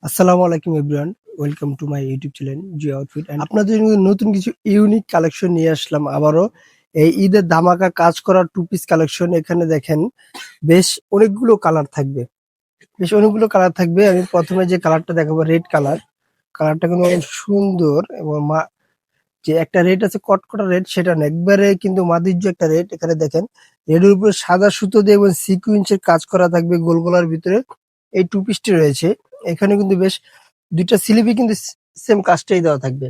আসসালামু আলাইকুম everyone, welcome to my YouTube channel Jio outfit. And আপনাদের জন্য নতুন কিছু ইউনিক কালেকশন নিয়ে আসলাম আবারও। এই ঈদের ধামাকা কাজ করা টু পিস কালেকশন। এখানে দেখেন বেশ অনেকগুলো কালার থাকবে, আমি প্রথমে যে কালারটা দেখাবো রেড কালার। কালারটা কিন্তু অনেক সুন্দর এবং যে একটা রেড আছে কটকটা রেড, সেটা না, একবারে কিন্তু মাধুর্য একটা রেড। এখানে দেখেন রেডের উপরে সাদা সুতো দিয়ে এবং সিকুয়েন্সের কাজ করা থাকবে গোল গলার ভিতরে। এই টু পিসটি রয়েছে। এখানে কিন্তু বেশ দুইটা স্লিপই কিন্তু সেম কাজটাই দেওয়া থাকবে।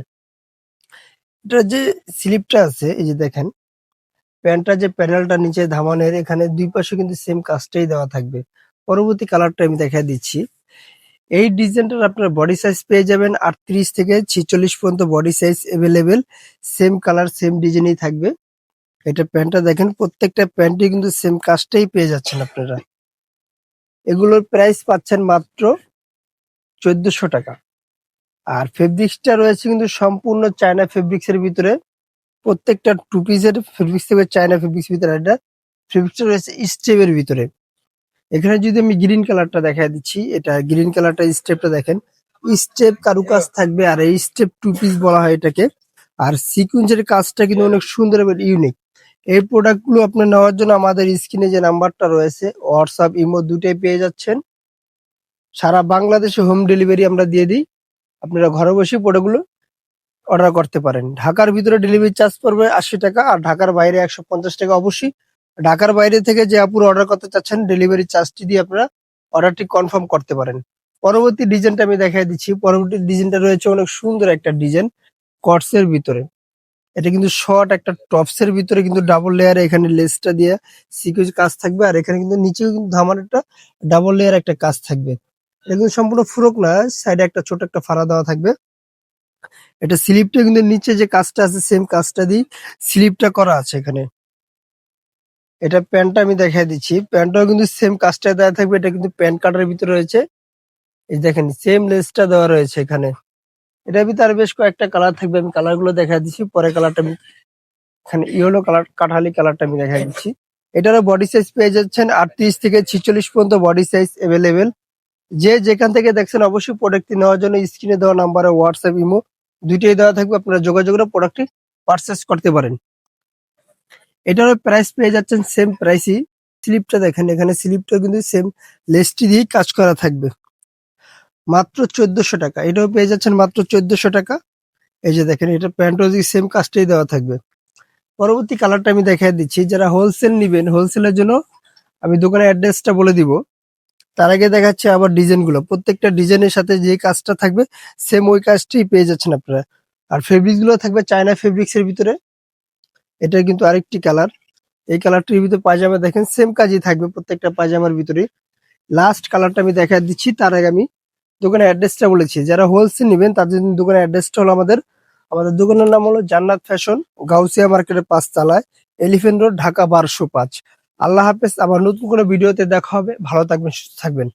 এটার যে স্লিপটা আছে, এই যে দেখেন প্যান্টটা যে প্যানেলটা নিচে ধামানের, এখানে দুই পাশে কিন্তু সেম কাজটাই দেওয়া থাকবে। পরবর্তী কালারটা আমি দেখা দিচ্ছি। এই ডিজাইনটার আপনার বডি সাইজ পেয়ে যাবেন 38 থেকে 46 পর্যন্ত body size available. Same colour same ডিজাইনই থাকবে। এটা প্যান্টটা দেখেন, প্রত্যেকটা প্যান্টই কিন্তু সেম কাজটাই পেয়ে যাচ্ছেন আপনারা। এগুলোর প্রাইস পাচ্ছেন মাত্র 1400 টাকা। আর ফেব্রিক্সটা রয়েছে কিন্তু সম্পূর্ণ চায়না ফেব্রিক্স এর ভিতরে। প্রত্যেকটা টু পিসের ফেব্রিক্স থাকবে চায়না ফেব্রিক্স ভিতরে। এটা ফেব্রিক্সটা রয়েছে স্টেপের ভিতরে। এখানে যদি আমি গ্রিন কালারটা দেখা দিচ্ছি, এটা গ্রিন কালারটা স্টেপটা দেখেন, স্টেপ কারুকাজ থাকবে। আর এই স্টেপ টু পিস বলা হয় এটাকে। আর সিকুয়েন্সের কাজটা কিন্তু অনেক সুন্দর এবং ইউনিক। এই প্রোডাক্ট গুলো আপনার নেওয়ার জন্য আমাদের স্ক্রিনে যে নাম্বারটা রয়েছে, হোয়াটসঅ্যাপ ইমো দুটাই পেয়ে যাচ্ছেন। সারা বাংলাদেশে হোম ডেলিভারি আমরা দিয়ে দিই। আপনারা ঘরে বসে প্রোডাক্টগুলো অর্ডার করতে পারেন। ঢাকার ভিতরে ডেলিভারি চার্জ পড়বে 80 টাকা, আর ঢাকার বাইরে 150 টাকা অবশ্যই। ঢাকার বাইরে থেকে যে আপুর অর্ডার করতে চাচ্ছেন, ডেলিভারি চার্জটি দিয়ে আপনারা অর্ডারটি কনফার্ম করতে পারেন। পরবর্তী ডিজাইনটা আমি দেখাই দিচ্ছি। পরবর্তী ডিজাইনটা রয়েছে অনেক সুন্দর একটা ডিজাইন কটস এর ভিতরে। এটা কিন্তু শর্ট একটা টপস এর ভিতরে কিন্তু ডাবল লেয়ারে এখানে লেসটা দিয়ে সিকুয়েন্স কাজ থাকবে। আর এখানে কিন্তু নিচেও কিন্তু ধামার একটা ডাবল লেয়ার একটা কাজ থাকবে। এটা কিন্তু সম্পূর্ণ ফুরক না, সাইডে একটা ছোট একটা ফাড়া দেওয়া থাকবে। এটা স্লিপটা কিন্তু নিচে যে কাজটা আছে সেম কাজটা দিয়ে স্লিপটা করা আছে এখানে। এটা প্যান্টটা আমি দেখাই দিচ্ছি। প্যান্টটাও কিন্তু সেম কাজটা দেওয়া থাকবে। এটা কিন্তু প্যান্ট কাটার ভিতরে রয়েছে। এই দেখেন সেম লেসটা দেওয়া রয়েছে এখানে। এটার ভিতরে আর বেশ কয়েকটা কালার থাকবে, আমি কালার গুলো দেখা দিচ্ছি। পরে কালারটা আমি এখানে ইয়েলো কালার, কাঠালি কালারটা আমি দেখা দিচ্ছি। এটারও বডি সাইজ পেয়ে যাচ্ছেন 38 থেকে 46 পর্যন্ত বডি সাইজ এভেলেবেল। যে যেখান থেকে দেখছেন অবশ্যই প্রোডাক্টটি নেওয়ার জন্য স্ক্রিনে দেওয়া নাম্বারে হোয়াটসঅ্যাপ ইমো দুইটাই দেওয়া থাকবে। আপনারা যোগাযোগ করে প্রোডাক্টটি পারচেস করতে পারেন। এটারও প্রাইস পেয়ে যাচ্ছেন সেম প্রাইসই। স্লিপটা দেখেন, এখানে স্লিপটা কিন্তু সেম লেসটি দিয়েই কাজ করা থাকবে। মাত্র 1400 টাকা। এটাও পেয়ে যাচ্ছেন মাত্র 1400 টাকা। এই যে দেখেন, এটা প্যান্টও সেম কাজটাই দেওয়া থাকবে। পরবর্তী কালারটা আমি দেখাই দিচ্ছি। যারা হোলসেল নিবেন, হোলসেলের জন্য আমি দোকানের অ্যাড্রেসটা বলে দিব। তার আগে দেখাচ্ছে আবার ডিজাইন গুলো। প্রত্যেকটা ডিজাইনের সাথে যে কাজটা থাকবে সেম ওই কাজটি পেয়ে যাচ্ছেন আপনারা। আর ফেব্রিক্স গুলো থাকবে চায়না ফেব্রিক্স এর ভিতরে। এটা কিন্তু আরেকটি কালার। এই কালারটির ভিতরে পায়জামা দেখেন সেম কাজই থাকবে প্রত্যেকটা পায়জামার ভিতরে। লাস্ট কালারটা আমি দেখা দিচ্ছি, তার আগে আমি দোকানের অ্যাড্রেসটা বলেছি। যারা হোলসেল নেবেন তাদের জন্য দোকানের অ্যাড্রেসটা হলো আমাদের আমাদের দোকানের নাম হলো জান্নাত ফ্যাশন, গাউসিয়া মার্কেটের 5 তলায়, এলিফ্যান্ট রোড, ঢাকা 1205। আল্লাহ হাফেজ। আবার নতুন কোনো ভিডিওতে দেখা হবে। ভালো থাকবেন, সুস্থ থাকবেন।